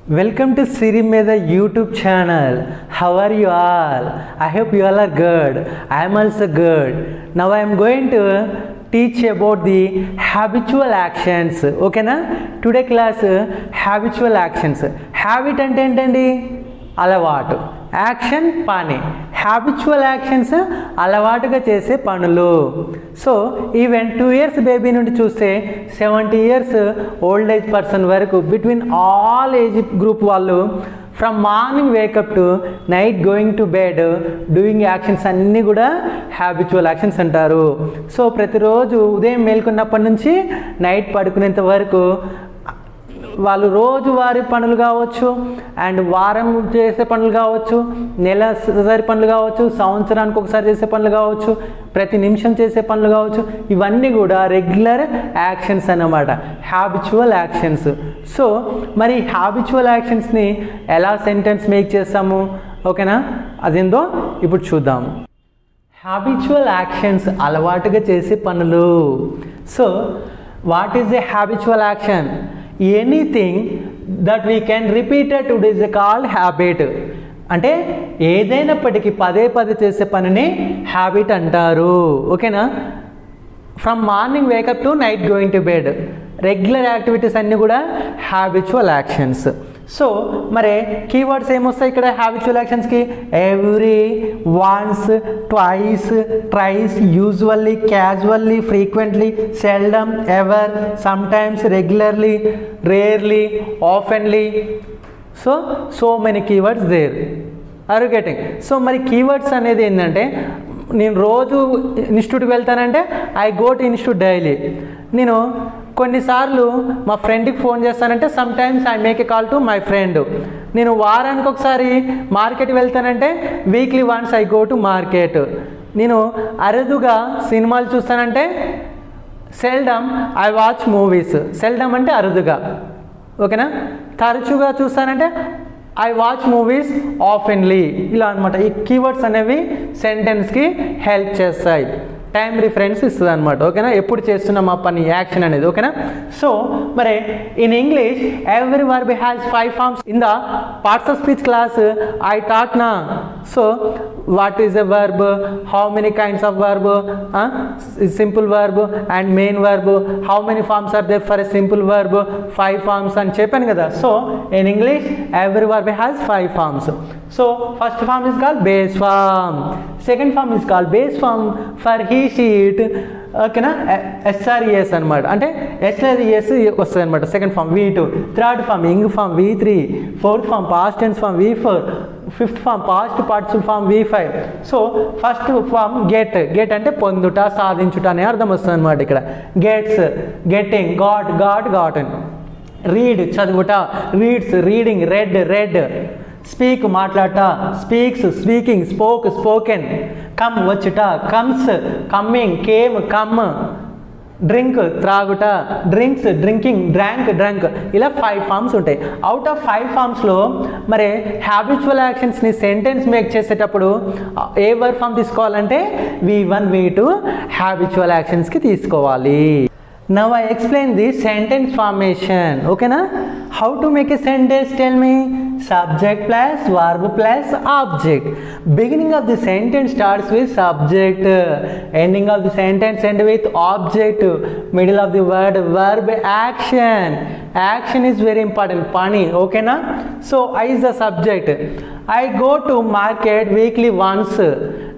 Welcome to Siri Meda YouTube channel. How are you all? I hope you all are good. I am also good. Now I am going to teach about the habitual actions. Okay na? Today class habitual actions. Habit ante entandi అలవాటు, action పని. Habitual actions అలవాటుగా చేసే పనులు. So even 2 years baby నుండి చూస్తే 70 years old age person వరకు between all age group వాళ్ళు from morning wake up to night going to bed doing actions అన్నీ కూడా హ్యాబిచువల్ యాక్షన్స్ అంటారు. సో ప్రతిరోజు ఉదయం మేల్కొన్నప్పటి నుంచి నైట్ పడుకునేంత వరకు వాళ్ళు రోజువారీ పనులు కావచ్చు, అండ్ వారం చేసే పనులు కావచ్చు, నెలసరి పనులు కావచ్చు, సంవత్సరానికి ఒకసారి చేసే పనులు కావచ్చు, ప్రతి నిమిషం చేసే పనులు కావచ్చు, ఇవన్నీ కూడా రెగ్యులర్ యాక్షన్స్ అన్నమాట, హ్యాబిచువల్ యాక్షన్స్. సో మరి హ్యాబిచువల్ యాక్షన్స్ని ఎలా సెంటెన్స్ మేక్ చేస్తాము, ఓకేనా? అదేందో ఇప్పుడు చూద్దాం. హ్యాబిచువల్ యాక్షన్స్ అలవాటుగా చేసే పనులు. So what is a habitual action? Anything that we can repeated it is called habit. అంటే ఏదైనప్పటికీ పదే పదే చేసే పనిని హ్యాబిట్ అంటారు, ఓకేనా? From morning wake up to night going to bed regular activities అన్నీ కూడా హ్యాబిచువల్ యాక్షన్స్. సో మరి కీవర్డ్స్ ఏమొస్తాయి ఇక్కడ హ్యాబిచువల్ యాక్షన్స్కి? Every, once, twice, thrice, usually, casually, frequently, seldom, ever, sometimes, regularly, rarely, oftenly. So many keywords there. Are you getting? So మరి keywords అనేది ఏంటంటే, నేను రోజు ఇన్స్టిట్యూట్కి వెళ్తానంటే I go to institute daily. నేను కొన్నిసార్లు మా ఫ్రెండ్కి ఫోన్ చేస్తానంటే sometimes I make a call to my friend. నేను వారానికి ఒకసారి మార్కెట్కి వెళ్తానంటే weekly once I go to market. నేను అరుదుగా సినిమాలు చూస్తానంటే seldom I watch movies. Seldom అంటే అరుదుగా, ఓకేనా? తరచుగా చూస్తానంటే ఐ వాచ్ మూవీస్ ఆఫెన్లీ. ఇలా అనమాట. ఈ కీవర్డ్స్ అనేవి సెంటెన్స్కి హెల్ప్ చేస్తాయి, టైం రిఫరెన్స్ ఇస్తుంది అనమాట, ఓకేనా? ఎప్పుడు చేస్తున్నాం ఆ పని, యాక్షన్ అనేది, ఓకేనా? సో మరి in English every verb has 5 forms. In the parts of speech class I taught నా. So what is a verb, how many kinds of verb, simple verb and main verb, how many forms are there for a simple verb, 5 forms అని చెప్పాను కదా. So in English every verb has 5 forms. So first form is called base form, second form is called base form for he, she, it, ఓకేనా? SRES అనమాట, అంటే SRES వస్తుంది అనమాట. Second form V2, third form ing form V3, fourth form past tense form V4, fifth form past participle form V5. So first form get. Get అంటే పొందుట, సాధించుట అనే అర్థం వస్తుంది అనమాట ఇక్కడ. Gets, getting, got, got, gotten. Read చదువుట, reads, reading, read, read. Speak మాట్లాడట, speaks, speaking, spoke, spoken. Come వచ్చుట, comes, coming, came, come. Drink త్రాగుట, డ్రింక్స్, డ్రింకింగ్, డ్రాంక్, డ్రంక్. ఇలా 5 forms ఉంటాయి. అవుట్ ఆఫ్ 5 forms మరి హ్యాబిచువల్ యాక్షన్స్ని సెంటెన్స్ మేక్ చేసేటప్పుడు ఏ verb form తీసుకోవాలంటే V1, V2 habitual యాక్షన్స్కి తీసుకోవాలి. Now I explain the sentence formation, okay na? How to make a sentence, tell me? Subject plus verb plus object. Beginning of the sentence starts with subject, ending of the sentence end with object, middle of the word verb, action. Action is very important, pani, okay na? So I is the subject. I go to market weekly once.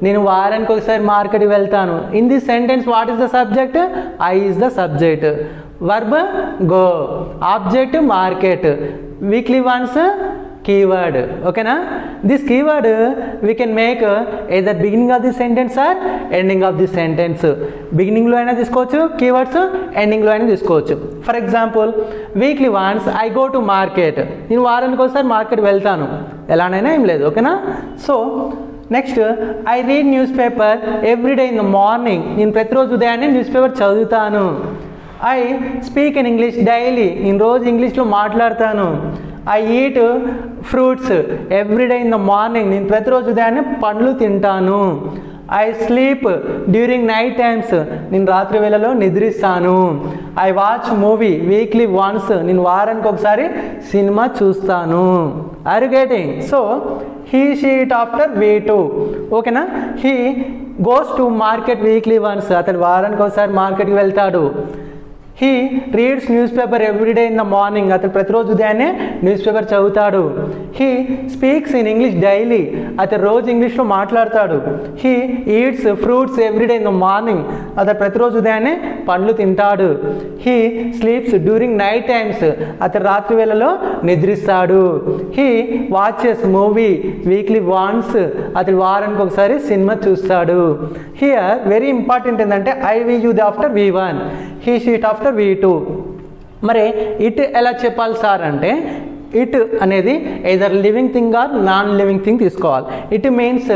నేను వారానికి ఒకసారి మార్కెట్కి వెళ్తాను. In this sentence what is the subject? I is the subject. Verb go, object market, weekly once keyword, ఓకేనా? This keyword we can make either beginning of the sentence or ending of the sentence. బిగినింగ్లో అయినా తీసుకోవచ్చు keywords, ఎండింగ్లో అయినా తీసుకోవచ్చు. For example weekly once I go to market. నేను వారానికి ఒకసారి మార్కెట్ వెళ్తాను, ఎలానైనా ఏం లేదు, ఓకేనా? So next I read newspaper everyday in the morning. నేను ప్రతిరోజు ఉదయాన్నే న్యూస్ పేపర్ చదువుతాను. I speak in English daily. నేను రోజు ఇంగ్లీష్లో మాట్లాడతాను. I eat fruits everyday in the morning. నేను ప్రతిరోజు ఉదయాన్నే పండ్లు తింటాను. I sleep during night times, నేను రాత్రి వేళలో నిద్రిస్తాను. I watch movie weekly once, నేను వారానికి ఒకసారి సినిమా చూస్తాను. Are you getting? So he she it after V2. ఓకేనా? He goes to market weekly once, అతను వారానికి ఒకసారి మార్కెట్కి వెళ్తాడు. He reads newspaper everyday in the morning, అతను ప్రతిరోజు ఉదయాన్నే న్యూస్ పేపర్ చదువుతాడు. He speaks in English daily, అతను రోజు ఇంగ్లీష్లో మాట్లాడతాడు. He eats fruits everyday in the morning, అతను ప్రతిరోజు ఉదయాన్నే పండ్లు తింటాడు. He sleeps during night times, అతను రాత్రి వేళలో నిద్రిస్తాడు. He watches movie weekly once, అతను వారానికి ఒకసారి సినిమా చూస్తాడు. హియర్ వెరీ ఇంపార్టెంట్ ఏంటంటే I we you they after V1, he she it after V2. మరి ఇట్ ఎలా చెప్పాలి సార్ అంటే, ఇట్ అనేది either living thing or non living thing తీసుకోవాలి. ఇట్ మీన్స్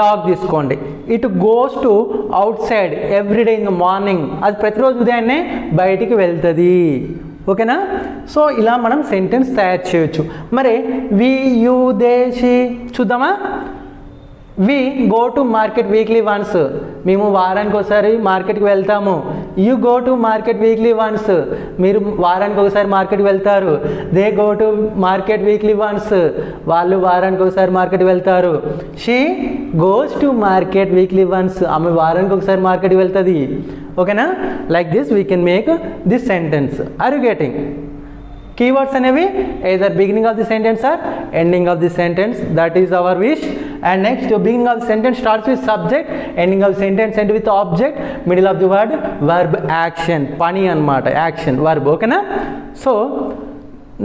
డాగ్ తీసుకోండి. It goes to out side everyday in the morning, అది ప్రతిరోజు ఉదయాన్నే బయటికి వెళ్తుంది. ఓకేనా? సో ఇలా మనం సెంటెన్స్ తయారు చేయొచ్చు. మరి వి యూ దే షీ చూద్దామా? We go to market weekly once, మేము వారానికి ఒకసారి మార్కెట్కి వెళ్తాము. You go to market weekly once, మీరు వారానికి ఒకసారి మార్కెట్కి వెళ్తారు. They go to market weekly once, వాళ్ళు వారానికి ఒకసారి మార్కెట్కి వెళ్తారు. She goes to market weekly once, ఆమె వారానికి ఒకసారి మార్కెట్కి వెళ్తుంది. ఓకేనా? Like this we can make this sentence. Are you getting? Keywords అనేవి either beginning of the sentence or ending of the sentence, that is our wish. And next, beginning of the sentence starts with subject, ending of the sentence end with object, middle of the word verb action, pani anamata, action verb. Okay na? So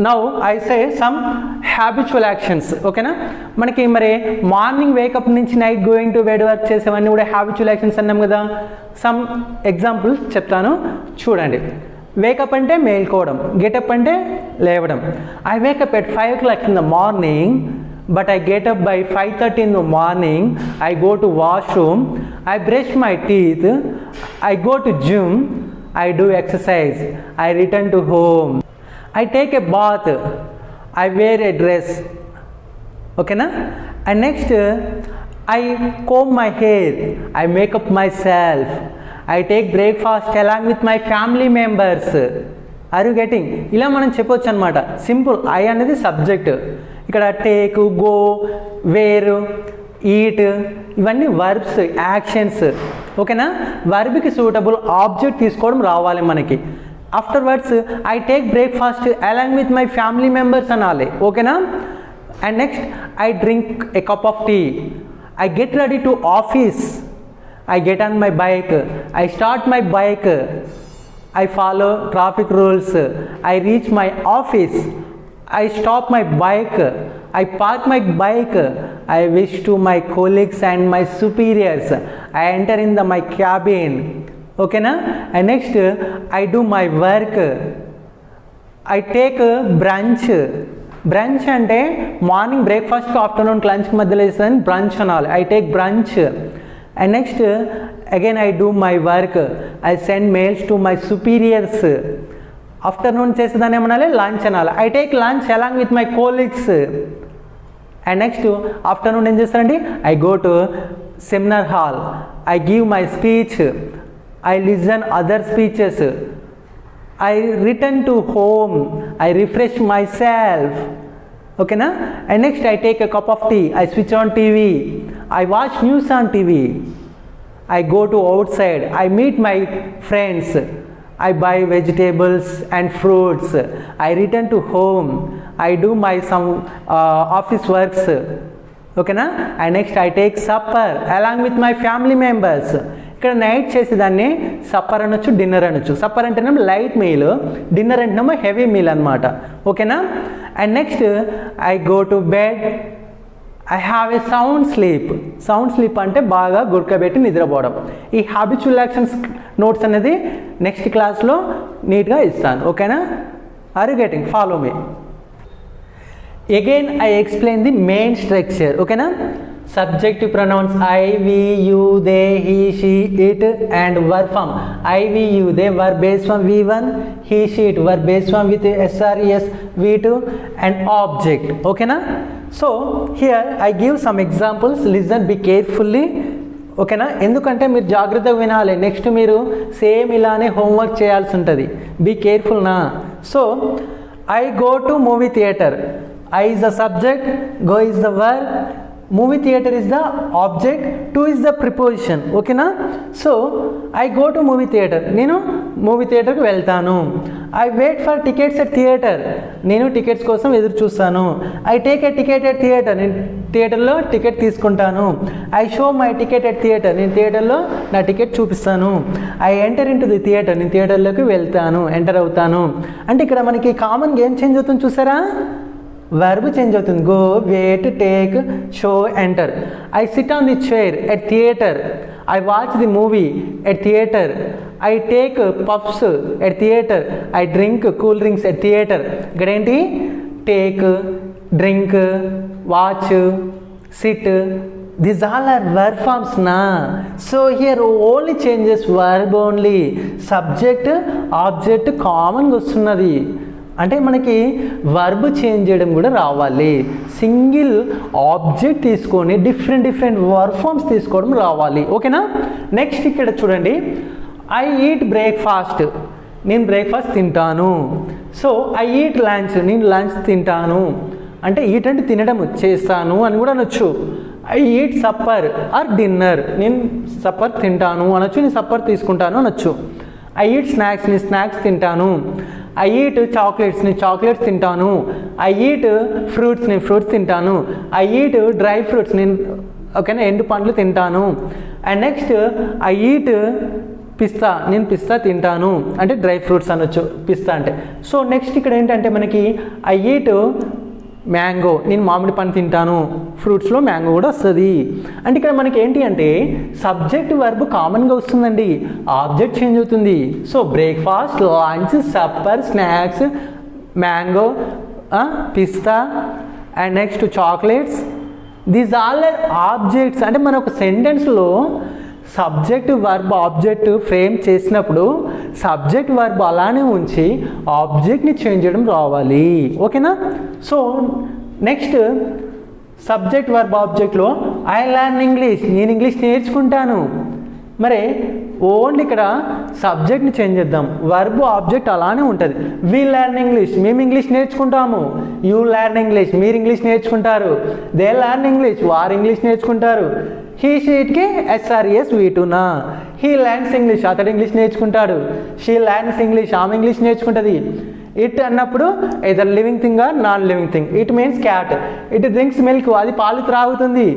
now I say some habitual actions. Okay na? మనకి మరి morning wake up నుంచి night going to bed work చేసేవన్నీ కూడా habitual actions అన్నాం కదా. Some examples చెప్తాను చూడండి. Wake up అంటే మేల్కోవడం, గెటప్ అంటే లేవడం. I wake up at 5 o'clock in the morning, but I get up by 5:30 in the morning. I go to washroom, I brush my teeth, I go to gym, I do exercise, I return to home, I take a bath, I wear a dress. Okay na? And next, I comb my hair, I make up myself, I take breakfast along with my family members. Are you getting? ఇలా మనం చెప్పొచ్చు అనమాట. Simple. I అనేది subject, ఇక్కడ take, go, where, eat ఇవన్నీ verbs, actions. ఓకేనా? వర్బ్కి suitable object తీసుకోవడం రావాలి మనకి. After words I take breakfast along with my family members అనాలి. ఓకేనా? And next I drink a cup of tea, I get ready to office, I get on my bike, I start my bike, I follow traffic rules, I reach my office, I stop my bike, I park my bike, I wish to my colleagues and my superiors, I enter in my cabin. Okay na? And next I do my work, I take brunch. Branch అంటే morning బ్రేక్ఫాస్ట్కి afternoon లంచ్కి మధ్యలో చేస్తాను branch అనాలి. I take branch. And next again I do my work, I send mails to my superiors. Afternoon చేసేదాన్ని ఏమనాలి? Lunch అనాలి. I take lunch along with my colleagues. And next afternoon ఏం చేస్తానండి? I go to seminar hall, I give my speech, I listen other speeches, I return to home, I refresh my self. ఓకేనా? And next I take a cup of tea, I switch on TV, I watch news on TV, I go to outside, I meet my friends, I buy vegetables and fruits, I return to home, I do my some office works. Okay na? And next I take supper along with my family members. ఇక్కడ night చేసేదాన్ని supper అనొచ్చు, dinner అనొచ్చు. Supper అంటేనేమో light meal, dinner అంటేనేమో heavy meal అనమాట. ఓకేనా? And next I go to bed, I have a sound sleep. Sound sleep అంటే బాగా గుర్కబెట్టి నిద్రపోవడం. ఈ హ్యాబిచువల్ యాక్షన్స్ నోట్స్ అనేది నెక్స్ట్ క్లాస్లో నీట్గా ఇస్తాను. ఓకేనా? Are you getting? Follow me. Again I explain the main structure. ఓకేనా? subjective pronouns I, we, you, they, he, she, it and verb form I, we, you, they, verb based from V1, he, she, it, verb based from with SRES, V2 and object. Okay na? So here I give some examples, listen, be carefully, ఓకేనా? ఎందుకంటే మీరు జాగ్రత్తగా వినాలి, next మీరు same ఇలానే homework చేయాల్సి ఉంటుంది. Be careful నా. So I go to movie theatre. I is the subject, go is the verb, movie theatre is the object, to is the preposition. ఓకేనా? So I go to movie theatre, నేను movie థియేటర్కి వెళ్తాను. I wait for tickets at theatre, నేను tickets కోసం ఎదురు చూస్తాను. I take a ticket at theatre, నేను థియేటర్లో టికెట్ తీసుకుంటాను. I show my ticket at theatre, నేను థియేటర్లో నా టికెట్ చూపిస్తాను. I enter in to the theatre, నేను థియేటర్లోకి వెళ్తాను, ఎంటర్ అవుతాను. అంటే ఇక్కడ మనకి కామన్గా ఏం చేంజ్ అవుతుంది చూసారా? వర్బ్ చేంజ్ అవుతుంది. Go, wait, take, show, enter. I sit on the chair at theatre. I watch the movie at theatre. I take puffs at theatre. I drink cool drinks at theatre. ఇక్కడ ఏంటి? Take, drink, watch, sit, these all are verb forms na. So here only changes verb only, subject object common గా వస్తున్నది. అంటే మనకి verb change చేయడం కూడా రావాలి. Single object తీసుకొని డిఫరెంట్ వర్బ్ ఫార్మ్స్ తీసుకోవడం రావాలి. ఓకేనా? నెక్స్ట్ ఇక్కడ చూడండి, ఐ ఈట్ బ్రేక్ఫాస్ట్, నేను బ్రేక్ఫాస్ట్ తింటాను. సో ఐ ఈట్ లంచ్, నేను లంచ్ తింటాను. అంటే ఈట్ అంటే తినడం, చేస్తాను అని కూడా అనొచ్చు. I eat supper are dinner, నేను సప్పర్ తింటాను అనొచ్చు, నేను సప్పర్ తీసుకుంటాను అనొచ్చు. ఐ ఈట్ స్నాక్స్, నేను స్నాక్స్ తింటాను. ఐ ఈట్ చాక్లెట్స్, నేను చాక్లెట్స్ తింటాను. ఐ ఈట్ ఫ్రూట్స్, నేను ఫ్రూట్స్ తింటాను. ఐ ఈట్ డ్రై ఫ్రూట్స్, నేను ఓకేనా ఎండు పండ్లు తింటాను. అండ్ నెక్స్ట్ ఐ ఈట్ పిస్తా, నేను పిస్తా తింటాను, అంటే డ్రై ఫ్రూట్స్ అనొచ్చు పిస్తా అంటే. సో నెక్స్ట్ ఇక్కడ ఏంటంటే మనకి ఐ ఈట్ మ్యాంగో, నేను మామిడి పండు తింటాను. ఫ్రూట్స్లో మ్యాంగో కూడా వస్తుంది. అంటే ఇక్కడ మనకి ఏంటి అంటే సబ్జెక్ట్ వర్బ్ కామన్గా వస్తుందండి, ఆబ్జెక్ట్ చేంజ్ అవుతుంది. So breakfast, lunch, supper, snacks, mango, పిస్తా and next chocolates, these all are objects. అంటే మన ఒక సెంటెన్స్లో సబ్జెక్ట్ వర్బ్ ఆబ్జెక్ట్ ఫ్రేమ్ చేసినప్పుడు సబ్జెక్ట్ వర్బ్ అలానే ఉంచి ఆబ్జెక్ట్ని చేంజ్ చేయడం రావాలి. ఓకేనా? సో నెక్స్ట్ సబ్జెక్ట్ వర్బ్ ఆబ్జెక్ట్లో ఐ లెర్న్ ఇంగ్లీష్, నేను ఇంగ్లీష్ నేర్చుకుంటాను. మరి ఓన్లీ ఇక్కడ సబ్జెక్ట్ని చేంజ్ చేద్దాం, వర్బ్ ఆబ్జెక్ట్ అలానే ఉంటుంది. వి లెర్న్ ఇంగ్లీష్, మేము ఇంగ్లీష్ నేర్చుకుంటాము. యూ లెర్న్ ఇంగ్లీష్, మీరు ఇంగ్లీష్ నేర్చుకుంటారు. దే లెర్న్ ఇంగ్లీష్, వారు ఇంగ్లీష్ నేర్చుకుంటారు. హీ షీట్కి ఎస్ఆర్ఎస్ వీటునా, హీ లెర్న్స్ ఇంగ్లీష్, అతడు ఇంగ్లీష్ నేర్చుకుంటాడు. షీ లెర్న్స్ ఇంగ్లీష్, ఆమె ఇంగ్లీష్ నేర్చుకుంటుంది. ఇట్ అన్నప్పుడు either living thing or non living thing. It means cat, it drinks milk, అది పాలు త్రాగుతుంది.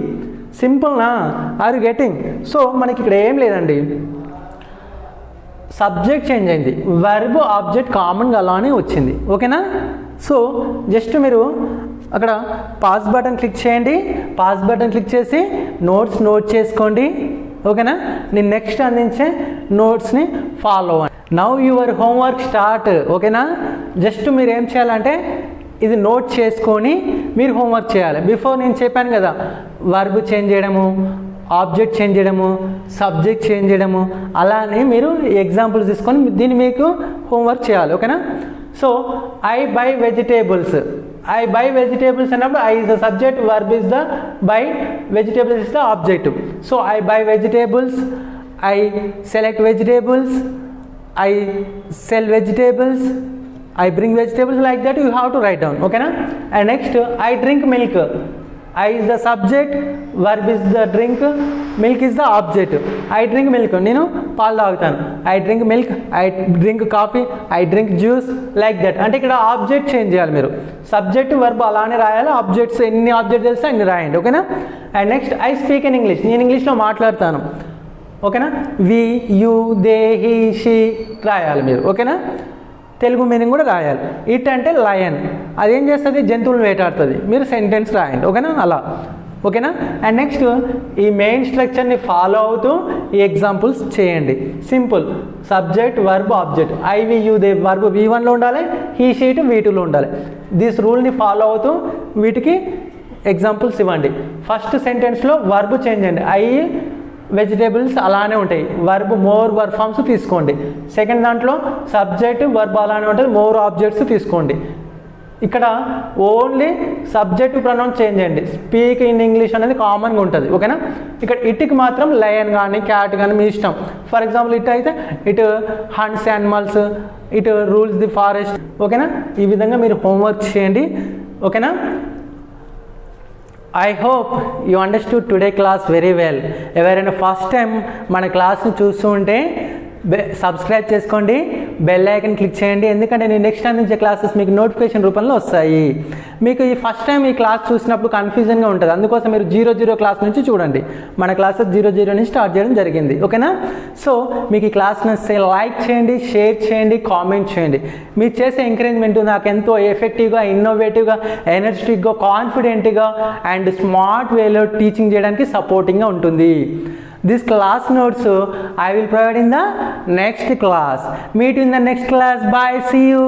సింపుల్నా? Are you getting? సో మనకి ఇక్కడ ఏం లేదండి, సబ్జెక్ట్ చేంజ్ అయింది, వర్బ్ ఆబ్జెక్ట్ కామన్గా అలానే వచ్చింది. ఓకేనా? సో జస్ట్ మీరు అక్కడ పాస్ బటన్ క్లిక్ చేయండి. పాస్ బటన్ క్లిక్ చేసి నోట్స్ నోట్ చేసుకోండి. ఓకేనా? నేను నెక్స్ట్ అందించే నోట్స్ని ఫాలో అవ్వండి. Now your homework start. ఓకేనా? జస్ట్ మీరు ఏం చేయాలంటే ఇది నోట్ చేసుకొని మీరు హోంవర్క్ చేయాలి. బిఫోర్ నేను చెప్పాను కదా, వర్బ్ చేంజ్ చేయడము, ఆబ్జెక్ట్ చేంజ్ చేయడము, సబ్జెక్ట్ చేంజ్ చేయడము, అలానే మీరు ఎగ్జాంపుల్స్ తీసుకొని దీన్ని మీకు హోంవర్క్ చేయాలి. ఓకేనా? So I by vegetables, I buy vegetables అన్నప్పుడు I is the subject, verb is the buy, vegetables is the object. So I buy vegetables, I select vegetables, I sell vegetables, I bring vegetables, like that you have to write down. Okay na? And next I drink milk. I is the subject, verb is the drink, milk is the object. I drink milk, నేను పాలు తాగుతాను. I drink milk, I drink coffee, I drink juice, like that. అంటే ఇక్కడ object change చేయాలి మీరు. Subject verb అలానే రాయాలి, objects ఎన్ని ఆబ్జెక్ట్ తెలిస్తే అన్ని రాయండి. ఓకేనా? And next I speak in English, నేను ఇంగ్లీష్లో మాట్లాడతాను. ఓకేనా? వి, యూ, దే, హీ, షీ రాయాలి మీరు. ఓకేనా? తెలుగు మీనింగ్ కూడా రాయాలి. ఇట్ అంటే లయన్, అదేం చేస్తుంది? జంతువులను వేటాడుతుంది. మీరు సెంటెన్స్ రాయండి. ఓకేనా? అలా. ఓకేనా? అండ్ నెక్స్ట్ ఈ మెయిన్ స్ట్రక్చర్ని ఫాలో అవుతూ ఈ ఎగ్జాంపుల్స్ చేయండి. Simple, subject verb object. I, we, you, they verb V1లో ఉండాలి, హీ, షీట్ V2లో ఉండాలి. దిస్ రూల్ని ఫాలో అవుతూ వీటికి ఎగ్జాంపుల్స్ ఇవ్వండి. ఫస్ట్ సెంటెన్స్లో వర్బ్ చేంజ్ అండి, ఐ వెజిటేబుల్స్ అలానే ఉంటాయి, వర్బ్ మోర్ వర్బ్ ఫార్మ్స్ తీసుకోండి. సెకండ్ దాంట్లో సబ్జెక్ట్ వర్బ్ అలానే ఉంటుంది, మోర్ ఆబ్జెక్ట్స్ తీసుకోండి. ఇక్కడ ఓన్లీ సబ్జెక్ట్ ప్రొనౌన్ చేంజ్ అండి, స్పీక్ ఇన్ ఇంగ్లీష్ అనేది కామన్గా ఉంటుంది, ఓకేనా. ఇక్కడ ఇటుకి మాత్రం లయన్ కానీ క్యాట్ కానీ మీ ఇష్టం. ఫర్ ఎగ్జాంపుల్ ఇటు అయితే ఇటు హంట్స్ యానిమల్స్, ఇటు రూల్స్ ది ఫారెస్ట్, ఓకేనా. ఈ విధంగా మీరు హోంవర్క్ చేయండి, ఓకేనా. I hope you understood today class very well. ఎవరైనా ఫస్ట్ టైం మన క్లాస్ని చూస్తూ ఉంటే సబ్స్క్రైబ్ చేసుకోండి, బెల్ ఐకన్ క్లిక్ చేయండి, ఎందుకంటే నేను నెక్స్ట్ అందించే క్లాసెస్ మీకు నోటిఫికేషన్ రూపంలో వస్తాయి. మీకు ఈ ఫస్ట్ టైం ఈ క్లాస్ చూసినప్పుడు కన్ఫ్యూజన్గా ఉంటుంది, అందుకోసం మీరు 00 క్లాస్ నుంచి చూడండి. మన క్లాసెస్ 00 నుంచి స్టార్ట్ చేయడం జరిగింది, ఓకేనా. సో మీకు ఈ క్లాస్ నచ్చితే లైక్ చేయండి, షేర్ చేయండి, కామెంట్ చేయండి. మీరు చేసే ఎంకరేజ్మెంట్ నాకు ఎంతో ఎఫెక్టివ్గా, ఇన్నోవేటివ్గా, ఎనర్జెటిక్గా, కాన్ఫిడెంట్గా అండ్ స్మార్ట్ వేలో టీచింగ్ చేయడానికి సపోర్టింగ్గా ఉంటుంది. This class notes I will provide in the next class. Meet you in the next class. Bye. See you.